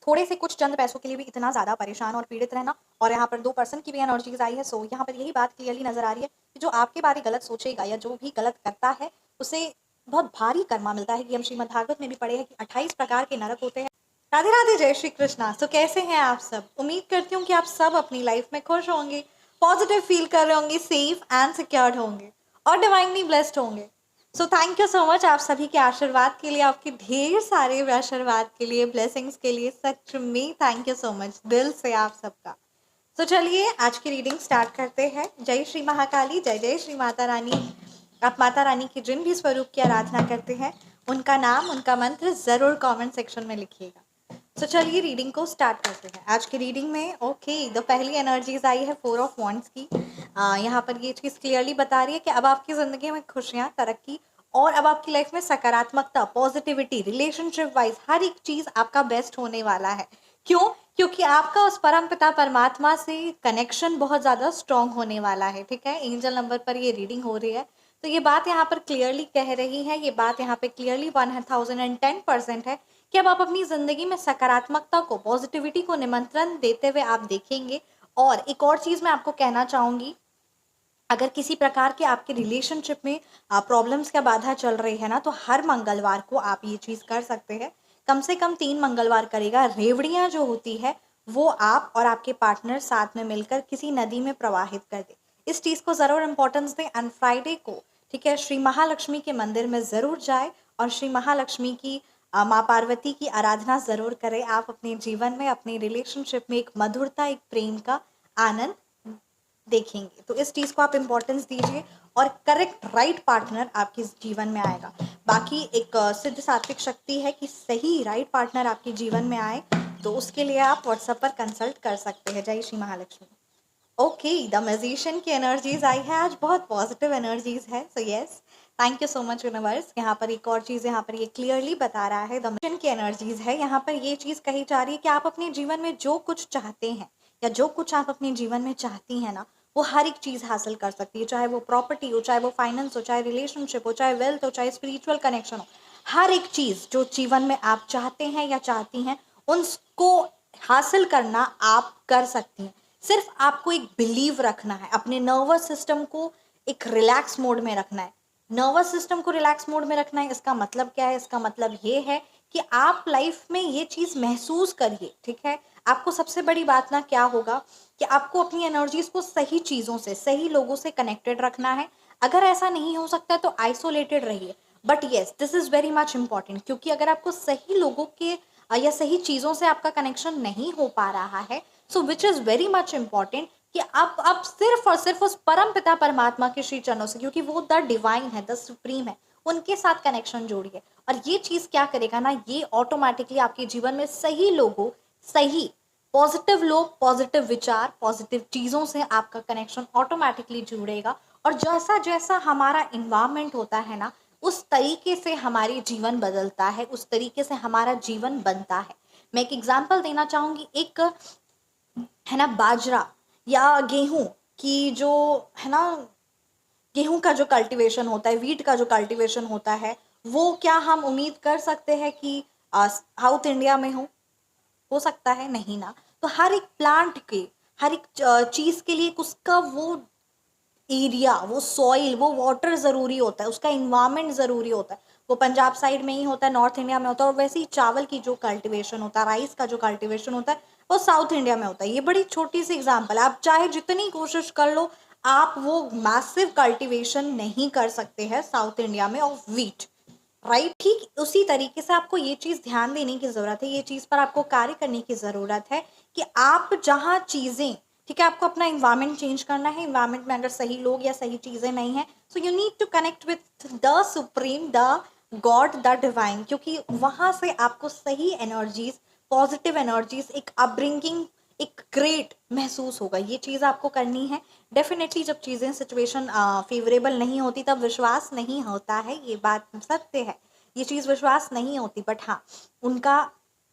थोड़े से कुछ चंद पैसों के लिए भी इतना ज़्यादा परेशान और पीड़ित रहना, और यहाँ पर 2 पर्सन की भी एनर्जीज़ आई है। सो यहाँ पर यही बात क्लियरली नज़र आ रही है कि जो आपके बारे गलत सोचेगा या जो भी गलत करता है, उसे बहुत भारी कर्मा मिलता है। कि हम श्रीमद् भागवत में भी पढ़े हैं कि 28 प्रकार के नरक होते हैं। राधे राधे, जय श्री कृष्णा। तो कैसे हैं आप सब? उम्मीद करती हूँ कि आप सब अपनी लाइफ में खुश होंगे, पॉजिटिव फील कर रहे होंगे, सेफ एंड सिक्योर्ड होंगे और डिवाइनली ब्लेस्ड होंगे। So thank you so much आप सभी के आशीर्वाद के लिए, आपके ढेर सारे आशीर्वाद के लिए, ब्लेसिंग्स के लिए। सच में थैंक यू सो मच दिल से आप सबका। तो चलिए आज की रीडिंग स्टार्ट करते हैं। जय श्री महाकाली, जय जय श्री माता रानी। आप माता रानी के जिन भी स्वरूप की आराधना करते हैं, उनका नाम, उनका मंत्र जरूर कमेंट सेक्शन में लिखिएगा। तो चलिए रीडिंग को स्टार्ट करते हैं। आज की रीडिंग में द पहली एनर्जीज आई है 4 ऑफ वॉन्ड्स की। यहाँ पर ये चीज़ क्लियरली बता रही है कि अब आपकी ज़िंदगी में खुशियाँ, तरक्की और अब आपकी लाइफ में सकारात्मकता, पॉजिटिविटी, रिलेशनशिप वाइज हर एक चीज़ आपका बेस्ट होने वाला है। क्यों? क्योंकि आपका उस परम पिता परमात्मा से कनेक्शन बहुत ज़्यादा स्ट्रॉन्ग होने वाला है। ठीक है, एंजल नंबर पर ये रीडिंग हो रही है, तो ये बात यहाँ पर क्लियरली कह रही है, ये बात यहाँ पे क्लियरली 1010% है कि अब आप अपनी ज़िंदगी में सकारात्मकता को, पॉजिटिविटी को निमंत्रण देते हुए आप देखेंगे। और एक और चीज़ मैं आपको कहना चाहूँगी, अगर किसी प्रकार के आपके रिलेशनशिप में प्रॉब्लम्स का बाधा चल रही है ना, तो हर मंगलवार को आप ये चीज़ कर सकते हैं। कम से कम 3 मंगलवार करेगा। रेवड़ियाँ जो होती है वो आप और आपके पार्टनर साथ में मिलकर किसी नदी में प्रवाहित कर दे। इस चीज़ को ज़रूर इम्पोर्टेंस दें। एंड फ्राइडे को, ठीक है, श्री महालक्ष्मी के मंदिर में ज़रूर जाए और श्री महालक्ष्मी की, माँ पार्वती की आराधना ज़रूर करें। आप अपने जीवन में, अपने रिलेशनशिप में एक मधुरता, एक प्रेम का आनंद देखेंगे। तो इस चीज़ को आप इम्पोर्टेंस दीजिए और करेक्ट राइट पार्टनर आपके जीवन में आएगा। बाकी एक सिद्ध सात्विक शक्ति है कि सही राइट पार्टनर आपके जीवन में आए, तो उसके लिए आप व्हाट्सएप पर कंसल्ट कर सकते हैं। जय Shri Mahalakshmi. Okay, the magician की एनर्जीज आई है आज, बहुत पॉजिटिव एनर्जीज है। So yes, thank you so much universe. यहाँ पर एक और चीज़ यहाँ पर ये क्लियरली बता रहा है, द मैजिशियन की एनर्जीज है। यहाँ पर ये चीज़ कही जा रही है कि आप अपने जीवन में जो कुछ चाहते हैं या जो कुछ आप अपने जीवन में चाहती हैं ना, वो हर एक चीज़ हासिल कर सकती है। चाहे वो प्रॉपर्टी हो, चाहे वो फाइनेंस हो, चाहे रिलेशनशिप हो, चाहे वेल्थ हो, चाहे स्पिरिचुअल कनेक्शन हो। हर एक चीज़ जो जीवन में आप चाहते हैं या चाहती हैं, उसको हासिल करना आप कर सकती हैं। सिर्फ आपको एक बिलीव रखना है, अपने नर्वस सिस्टम को एक रिलैक्स मोड में रखना है। नर्वस सिस्टम को रिलैक्स मोड में रखना है, इसका मतलब क्या है? इसका मतलब ये है कि आप लाइफ में ये चीज़ महसूस करिए। ठीक है, आपको सबसे बड़ी बात ना क्या होगा कि आपको अपनी एनर्जीज को सही चीज़ों से, सही लोगों से कनेक्टेड रखना है। अगर ऐसा नहीं हो सकता तो आइसोलेटेड रहिए, but yes this is very much important. क्योंकि अगर आपको सही लोगों के या सही चीज़ों से आपका कनेक्शन नहीं हो पा रहा है, so which is very much important कि आप सिर्फ और सिर्फ उस परम पिता परमात्मा के श्री चरणों से, क्योंकि वो द डिवाइन है, द सुप्रीम है, उनके साथ कनेक्शन जोड़िए। और ये चीज़ क्या करेगा ना, ये ऑटोमेटिकली आपके जीवन में सही लोगों, सही पॉजिटिव लोग, पॉजिटिव विचार, पॉजिटिव चीज़ों से आपका कनेक्शन ऑटोमेटिकली जुड़ेगा। और जैसा जैसा हमारा इन्वायरमेंट होता है ना, उस तरीके से हमारी जीवन बदलता है, उस तरीके से हमारा जीवन बनता है। मैं एक एग्जांपल देना चाहूँगी। एक है ना बाजरा या गेहूं की जो, है ना, गेहूं का जो कल्टीवेशन होता है, वीट का जो कल्टीवेशन होता है, वो क्या हम उम्मीद कर सकते हैं कि साउथ इंडिया में हो सकता है? नहीं ना। तो हर एक प्लांट के, हर एक चीज़ के लिए उसका वो एरिया, वो सॉइल, वो वाटर ज़रूरी होता है, उसका इन्वायरमेंट ज़रूरी होता है। वो पंजाब साइड में ही होता है, नॉर्थ इंडिया में होता है। और वैसे ही चावल की जो कल्टीवेशन होता है, राइस का जो कल्टीवेशन होता है, वो साउथ इंडिया में होता है। ये बड़ी छोटी सी एग्जांपल है। आप चाहे जितनी कोशिश कर लो, आप वो मैसिव कल्टीवेशन नहीं कर सकते हैं साउथ इंडिया में ऑफ वीट, राइट। ठीक उसी तरीके से आपको ये चीज़ ध्यान देने की ज़रूरत है, ये चीज़ पर आपको कार्य करने की ज़रूरत है कि आप जहाँ चीज़ें, ठीक है, आपको अपना इन्वायरमेंट चेंज करना है। इन्वायरमेंट में अगर सही लोग या सही चीज़ें नहीं हैं, so you need to connect with the supreme, the God, the divine. क्योंकि वहाँ से आपको सही एनर्जीज, पॉजिटिव एनर्जीज, एक अपब्रिंगिंग, एक ग्रेट महसूस होगा। ये चीज़ आपको करनी है। डेफिनेटली जब चीज़ें, सिचुएशन फेवरेबल नहीं होती, तब विश्वास नहीं होता है, ये बात सत्य है। ये चीज़ विश्वास नहीं होती, बट हाँ, उनका,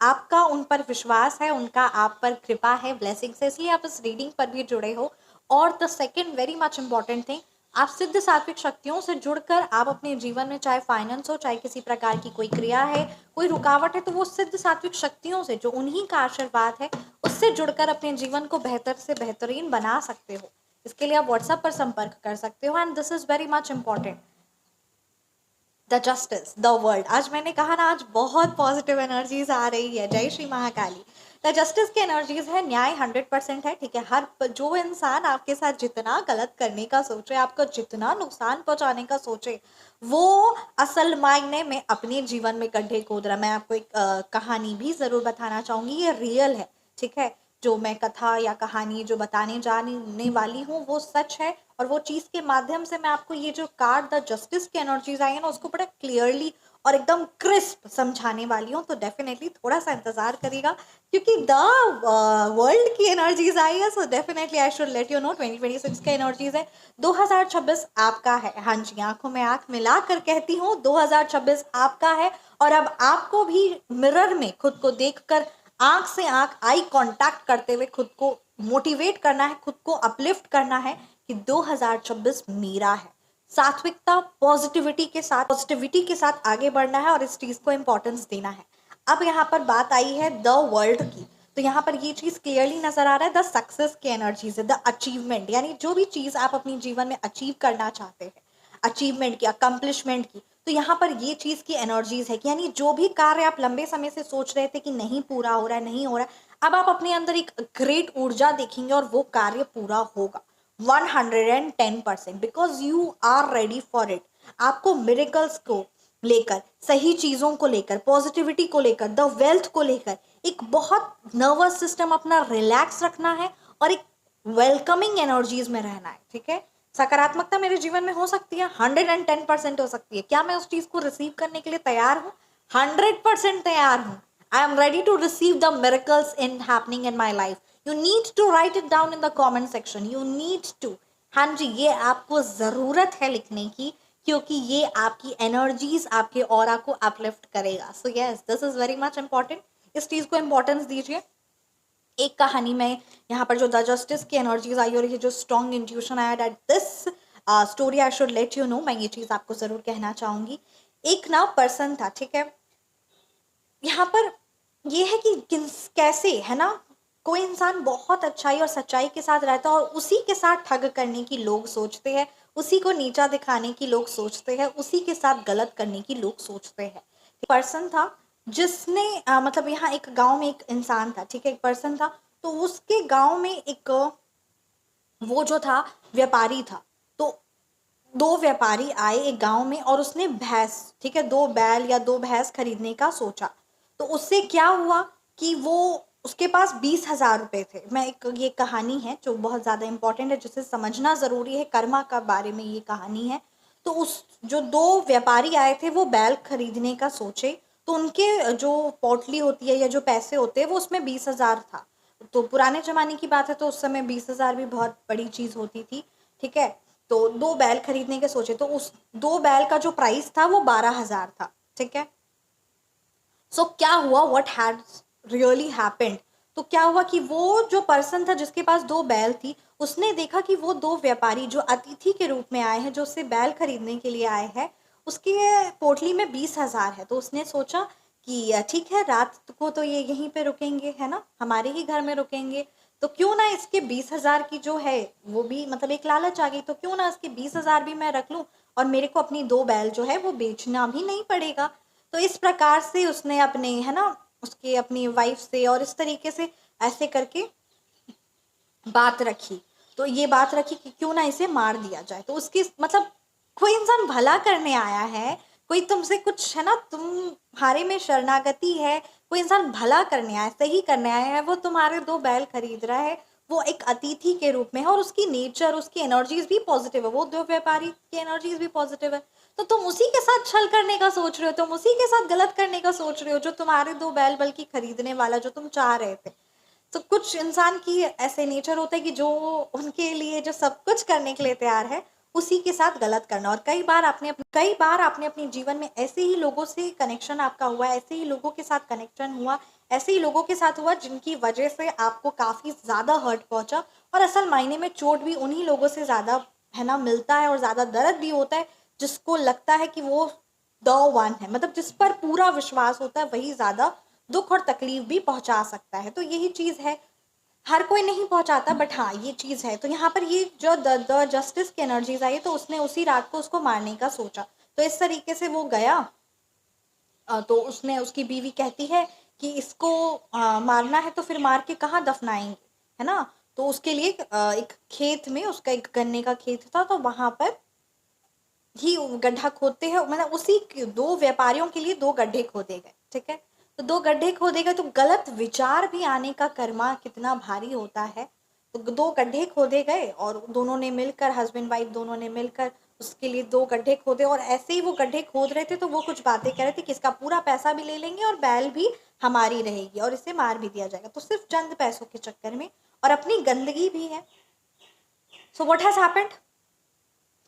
आपका उन पर विश्वास है, उनका आप पर कृपा है, ब्लेसिंग्स है, इसलिए आप इस रीडिंग पर भी जुड़े हो। और the second very much important thing, आप सिद्ध सात्विक शक्तियों से जुड़कर आप अपने जीवन में, चाहे फाइनेंस हो, चाहे किसी प्रकार की कोई क्रिया है, कोई रुकावट है, तो वो सिद्ध सात्विक शक्तियों से, जो उन्हीं का आशीर्वाद है, उससे जुड़कर अपने जीवन को बेहतर से बेहतरीन बना सकते हो। इसके लिए आप व्हाट्सएप पर संपर्क कर सकते हो। And this is very much important, the justice, the world. आज मैंने कहा ना, आज बहुत पॉजिटिव एनर्जीज आ रही है। जय श्री महाकाली। द जस्टिस की एनर्जीज है, न्याय 100% है, ठीक है। हर जो इंसान आपके साथ जितना गलत करने का सोचे, आपको जितना नुकसान पहुंचाने का सोचे, वो असल मायने में अपने जीवन में गड्ढे खोद रहा। मैं आपको एक कहानी भी जरूर बताना चाहूंगी, ये रियल है, ठीक है। जो मैं कथा या कहानी जो बताने जाने वाली हूँ वो सच है, और वो चीज के माध्यम से मैं आपको ये जो कार्ड द जस्टिस की एनर्जीज आई है ना, उसको बड़ा क्लियरली और एकदम क्रिस्प समझाने वाली हूँ। तो डेफिनेटली थोड़ा सा इंतजार करिएगा, क्योंकि द वर्ल्ड की एनर्जीज आई है। So definitely I should let you know 2026 का एनर्जीज है। 2026 आपका है। हाँ जी, आंखों में आंख मिला कर कहती हूँ, 2026 आपका है। और अब आपको भी मिरर में खुद को देखकर, आंख से आंख, आई कांटेक्ट करते हुए खुद को मोटिवेट करना है, खुद को अपलिफ्ट करना है कि 2026 मेरा है। सात्विकता, पॉजिटिविटी के साथ आगे बढ़ना है और इस चीज को इंपॉर्टेंस देना है। अब यहाँ पर बात आई है द वर्ल्ड की, तो यहाँ पर ये चीज क्लियरली नजर आ रहा है, द सक्सेस की एनर्जीज है, द अचीवमेंट, यानी जो भी चीज आप अपने जीवन में अचीव करना चाहते हैं, अचीवमेंट की, अकम्पलिशमेंट की, तो यहाँ पर ये चीज की एनर्जीज है कि यानी जो भी कार्य आप लंबे समय से सोच रहे थे कि नहीं पूरा हो रहा है, नहीं हो रहा है, अब आप अपने अंदर एक ग्रेट ऊर्जा देखेंगे और वो कार्य पूरा होगा 110%, because you are ready for it. आपको मिरेकल्स को लेकर, सही चीजों को लेकर, पॉजिटिविटी को लेकर, द वेल्थ को लेकर एक बहुत नर्वस सिस्टम अपना रिलैक्स रखना है और एक वेलकमिंग एनर्जीज में रहना है, ठीक है। सकारात्मकता मेरे जीवन में हो सकती है, 110% हो सकती है। क्या मैं उस चीज को रिसीव करने के लिए तैयार हूँ? 100% तैयार हूँ। I am ready to receive the miracles in happening in my life. You need to write it down in the comment section, you need to. हाँ जी, ये आपको जरूरत है लिखने की, क्योंकि ये आपकी एनर्जीज, आपके ऑरा को अपलिफ्ट करेगा। So yes, this is very much important. इस चीज को इंपॉर्टेंस दीजिए। एक कहानी में यहाँ पर जो द जस्टिस की एनर्जीज आई और ये जो स्ट्रॉन्ग इंट्यूशन आया, that this story I should let you know, मैं ये चीज आपको जरूर कहना चाहूंगी। एक ना पर्सन था, ठीक है। यहाँ पर ये है कि कैसे है ना, कोई इंसान बहुत अच्छाई और सच्चाई के साथ रहता है और उसी के साथ ठग करने की लोग सोचते हैं, उसी को नीचा दिखाने की लोग सोचते हैं, उसी के साथ गलत करने की लोग सोचते हैं। पर्सन था जिसने मतलब यहाँ एक गांव में एक इंसान था, ठीक है, एक पर्सन था। तो उसके गांव में एक वो जो था व्यापारी था। तो दो व्यापारी आए एक गांव में और उसने भैंस, ठीक है, दो बैल या दो भैंस खरीदने का सोचा। तो उससे क्या हुआ कि वो, उसके पास 20,000 रुपए थे। मैं एक, ये कहानी है जो बहुत ज्यादा इंपॉर्टेंट है, जिसे समझना जरूरी है, कर्मा का बारे में ये कहानी है। तो उस जो दो व्यापारी आए थे वो बैल खरीदने का सोचे, तो उनके जो पोटली होती है या जो पैसे होते हैं वो उसमें 20,000 था। तो पुराने जमाने की बात है, तो उस समय 20,000 भी बहुत बड़ी चीज होती थी, ठीक है। तो दो बैल खरीदने के सोचे, तो उस दो बैल का जो प्राइस था वो 12,000 था, ठीक है। सो क्या हुआ, व्हाट हैड रियली हैपेंड, तो क्या हुआ कि वो जो पर्सन था जिसके पास दो बैल थी, उसने देखा कि वो दो व्यापारी जो अतिथि के रूप में आए हैं, जो उससे बैल खरीदने के लिए आए हैं, उसके पोटली में 20,000 है। तो उसने सोचा कि ठीक है, रात को तो ये यहीं पे रुकेंगे, है ना, हमारे ही घर में रुकेंगे, तो क्यों ना इसके 20,000 की जो है वो भी, मतलब एक लालच आ गई, तो क्यों ना इसके 20,000 भी मैं रख लूं और मेरे को अपनी दो बैल जो है वो बेचना भी नहीं पड़ेगा। तो इस प्रकार से उसने अपने, है ना, उसके अपनी वाइफ से और इस तरीके से ऐसे करके बात रखी। तो ये बात रखी कि क्यों ना इसे मार दिया जाए। तो उसकी मतलब, कोई इंसान भला करने आया है, कोई तुमसे कुछ, है ना, तुम्हारे में शरणागति है, कोई इंसान भला करने आया है, सही करने आया है, वो तुम्हारे दो बैल खरीद रहा है, वो एक अतिथि के रूप में है और उसकी नेचर, उसकी एनर्जीज भी पॉजिटिव है, वो दो व्यापारी की एनर्जीज भी पॉजिटिव है। तो तुम उसी के साथ छल करने का सोच रहे हो, तुम उसी के साथ गलत करने का सोच रहे हो, जो तुम्हारे दो बैल बल्कि खरीदने वाला जो तुम चाह रहे थे। तो कुछ इंसान की ऐसे नेचर होता है कि जो उनके लिए जो सब कुछ करने के लिए तैयार है, उसी के साथ गलत करना। और कई बार आपने अपने जीवन में ऐसे ही लोगों से कनेक्शन आपका हुआ, ऐसे ही लोगों के साथ कनेक्शन हुआ, ऐसे ही लोगों के साथ हुआ जिनकी वजह से आपको काफी ज्यादा हर्ट पहुंचा, और असल मायने में चोट भी उन्हीं लोगों से ज्यादा है ना मिलता है और ज़्यादा दर्द भी होता है, जिसको लगता है कि वो द वन है, मतलब जिस पर पूरा विश्वास होता है वही ज़्यादा दुख और तकलीफ भी पहुंचा सकता है। तो यही चीज़ है, हर कोई नहीं पहुंचाता, बट हाँ ये चीज़ है। तो यहाँ पर ये जो द जस्टिस की एनर्जीज आई, तो उसने उसी रात को उसको मारने का सोचा। तो इस तरीके से वो गया। तो उसने, उसकी बीवी कहती है कि इसको मारना है तो फिर मार के कहाँ दफनाएंगे, है ना। तो उसके लिए एक खेत में, उसका एक गन्ने का खेत था, तो वहां पर ही गड्ढा खोदते हैं, मतलब उसी दो व्यापारियों के लिए दो गड्ढे खोदे गए, ठीक है। तो दो गड्ढे खोदे गए, तो गलत विचार भी आने का कर्मा कितना भारी होता है। तो दो गड्ढे खोदे गए और दोनों ने मिलकर, हस्बैंड वाइफ दोनों ने मिलकर उसके लिए दो गड्ढे खोदे। और ऐसे ही वो गड्ढे खोद रहे थे तो वो कुछ बातें कर रहे थे कि इसका पूरा पैसा भी ले लेंगे और बैल भी हमारी रहेगी और इसे मार भी दिया जाएगा, तो सिर्फ चंद पैसों के चक्कर में, और अपनी गंदगी भी है। सो व्हाट हैज हैपेंड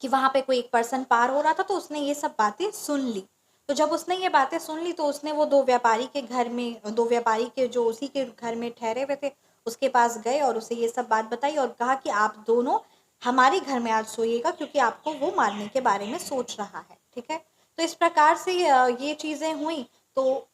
कि वहां पे कोई एक पर्सन पार हो रहा था, तो उसने ये सब बातें सुन ली। तो जब उसने ये बातें सुन ली, तो उसने वो दो व्यापारी के घर में, दो व्यापारी के जो उसी के घर में ठहरे हुए थे, उसके पास गए और उसे ये सब बात बताई और कहा कि आप दोनों हमारे घर में आज सोइएगा, क्योंकि आपको वो मारने के बारे में सोच रहा है, ठीक है। तो इस प्रकार से ये चीजें हुई। तो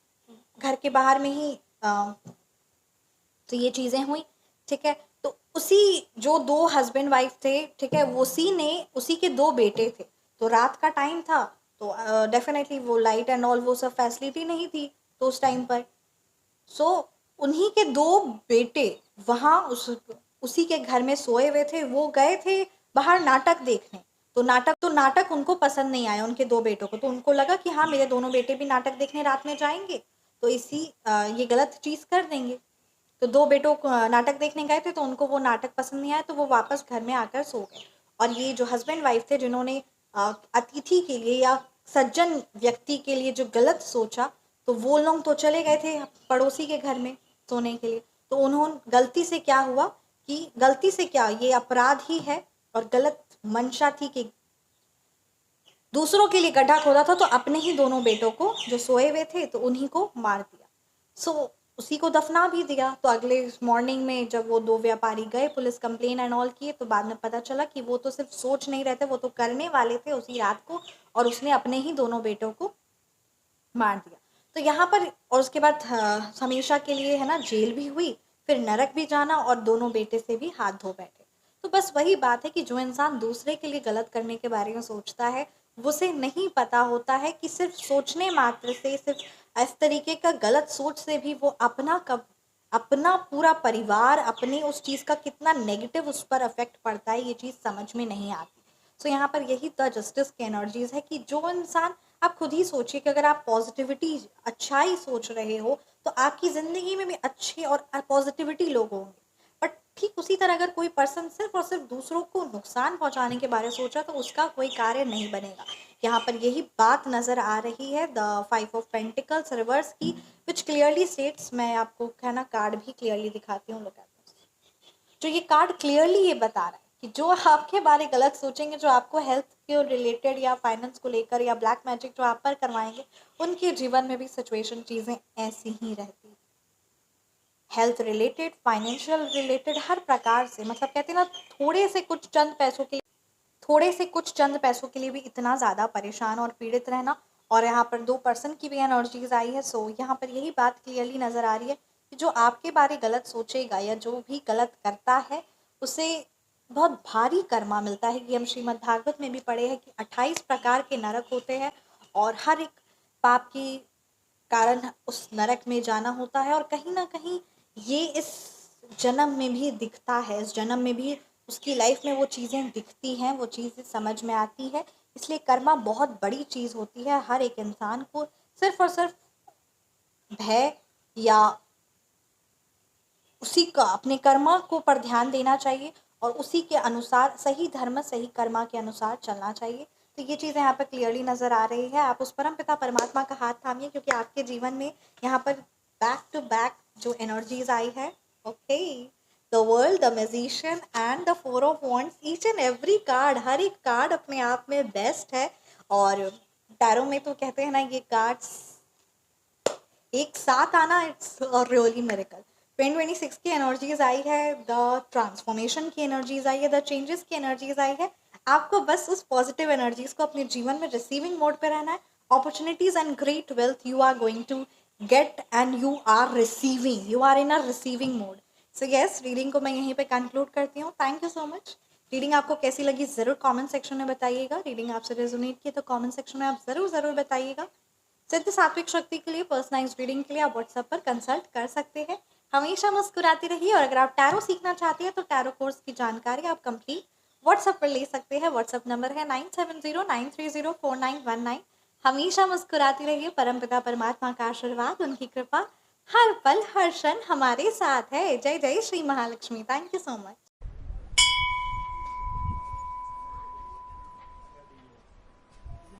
घर के बाहर में ही तो ये चीजें हुई, ठीक है। तो उसी, जो दो हस्बैंड वाइफ थे, ठीक है, उसी ने, उसी के दो बेटे थे। तो रात का टाइम था, तो डेफिनेटली वो लाइट एंड ऑल वो सब फैसिलिटी नहीं थी तो उस टाइम पर। सो उन्हीं के दो बेटे वहां उसी के घर में सोए हुए थे। वो गए थे बाहर नाटक देखने। तो नाटक उनको पसंद नहीं आया, उनके दो बेटों को। तो उनको लगा कि हाँ, मेरे दोनों बेटे भी नाटक देखने रात में जाएंगे, तो ये गलत चीज कर देंगे। तो दो बेटों को नाटक देखने गए थे, तो उनको वो नाटक पसंद नहीं आया, तो वो वापस घर में आकर सो गए। और ये जो हस्बैंड वाइफ थे, जिन्होंने अतिथि के लिए या सज्जन व्यक्ति के लिए जो गलत सोचा, तो वो लोग तो चले गए थे पड़ोसी के घर में सोने के लिए। तो उन्होंने गलती से क्या हुआ, कि गलती से क्या, ये अपराध ही है और गलत मंशा थी कि दूसरों के लिए गड्ढा खोदा था, तो अपने ही दोनों बेटों को जो सोए हुए थे, तो उन्हीं को मार दिया। सो उसी को दफना भी दिया। तो अगले मॉर्निंग में जब वो दो व्यापारी गए, पुलिस कंप्लेन एंड ऑल किए, तो बाद में पता चला कि वो तो सिर्फ सोच नहीं रहे थे, वो तो करने वाले थे उसी रात को, और उसने अपने ही दोनों बेटों को मार दिया। तो यहाँ पर, और उसके बाद हमेशा के लिए, है ना, जेल भी हुई, फिर नरक भी जाना, और दोनों बेटे से भी हाथ धो बैठे। तो बस वही बात है कि जो इंसान दूसरे के लिए गलत करने के बारे में सोचता है, उसे नहीं पता होता है कि सिर्फ सोचने मात्र से, सिर्फ इस तरीके का गलत सोच से भी वो अपना पूरा परिवार, अपने उस चीज़ का कितना नेगेटिव उस पर अफेक्ट पड़ता है, ये चीज़ समझ में नहीं आती। सो यहाँ पर यही द जस्टिस की एनर्जीज है कि जो इंसान, आप खुद ही सोचिए कि अगर आप पॉजिटिविटी, अच्छाई सोच रहे हो, तो आपकी ज़िंदगी में भी अच्छे और पॉजिटिविटी लोग होंगे। बट ठीक उसी तरह अगर कोई पर्सन सिर्फ और सिर्फ दूसरों को नुकसान पहुंचाने के बारे में सोचा, तो उसका कोई कार्य नहीं बनेगा। यहाँ पर यही बात नजर आ रही है द 5 ऑफ पेंटिकल्स रिवर्स की, विच क्लियरली स्टेट्स, मैं आपको कहना कार्ड भी क्लियरली दिखाती हूँ, लोग जो ये कार्ड क्लियरली ये बता रहा है कि जो आपके बारे गलत सोचेंगे, जो आपको हेल्थ के रिलेटेड या फाइनेंस को लेकर या ब्लैक मैजिक जो आप पर करवाएंगे, उनके जीवन में भी सिचुएशन, चीजें ऐसी ही रहती। हेल्थ रिलेटेड, फाइनेंशियल रिलेटेड, हर प्रकार से, मतलब कहते हैं ना, थोड़े से कुछ चंद पैसों के लिए भी इतना ज़्यादा परेशान और पीड़ित रहना। और यहाँ पर दो पर्सन की भी एनर्जीज आई है। सो यहाँ पर यही बात क्लियरली नज़र आ रही है कि जो आपके बारे गलत सोचेगा या जो भी गलत करता है, उसे बहुत भारी कर्मा मिलता है। कि हम श्रीमद् भागवत में भी पढ़े हैं कि 28 प्रकार के नरक होते हैं, और हर एक पाप की कारण उस नरक में जाना होता है। और कहीं ना कहीं ये इस जन्म में भी दिखता है, इस जन्म में भी उसकी लाइफ में वो चीज़ें दिखती हैं, वो चीज़ें समझ में आती है। इसलिए कर्मा बहुत बड़ी चीज़ होती है। हर एक इंसान को सिर्फ और सिर्फ भय या उसी का, अपने कर्मा को पर ध्यान देना चाहिए, और उसी के अनुसार, सही धर्म सही कर्मा के अनुसार चलना चाहिए। तो ये चीज़ें यहाँ पर क्लियरली नज़र आ रही है। आप उस परम पिता परमात्मा का हाथ थामिए, क्योंकि आपके जीवन में यहाँ पर बैक टू बैक जो एनर्जीज आई है, okay, the world, the magician and the 4 of wands, each and every card, हर एक कार्ड अपने आप में बेस्ट है। और टैरो में तो कहते हैं ना, ये कार्ड्स एक साथ आना, इट्स रियली मिरेकल। 2026 की एनर्जीज आई है, द ट्रांसफॉर्मेशन की एनर्जीज आई है, द चेंजेस की एनर्जीज आई है, आपको बस उस पॉजिटिव एनर्जीज को अपने जीवन में रिसीविंग मोड पे रहना है। Opportunities and great wealth you are going to get and you are receiving, you are in a receiving mode. So yes, reading को मैं यहीं पे कंक्लूड करती हूँ। Thank you so much. Reading आपको कैसी लगी ज़रूर कमेंट सेक्शन में बताइएगा। रीडिंग आपसे रेजोनेट की तो कमेंट सेक्शन में आप ज़रूर बताइएगा। सिद्ध सात्विक शक्ति के लिए, पर्सनलाइज्ड रीडिंग के लिए आप व्हाट्सएप पर कंसल्ट कर सकते हैं। हमेशा मुस्कुराती रहिए। और अगर आप टैरो सीखना चाहते हैं तो टैरो कोर्स की जानकारी आप कंप्लीट व्हाट्सएप पर ले सकते हैं। व्हाट्सएप नंबर है 9709304919। हमेशा मुस्कुराती रहिए। परमपिता परमात्मा का आशीर्वाद, उनकी कृपा हर पल हर क्षण हमारे साथ है। जय जय Shri Mahalakshmi. Thank you so much.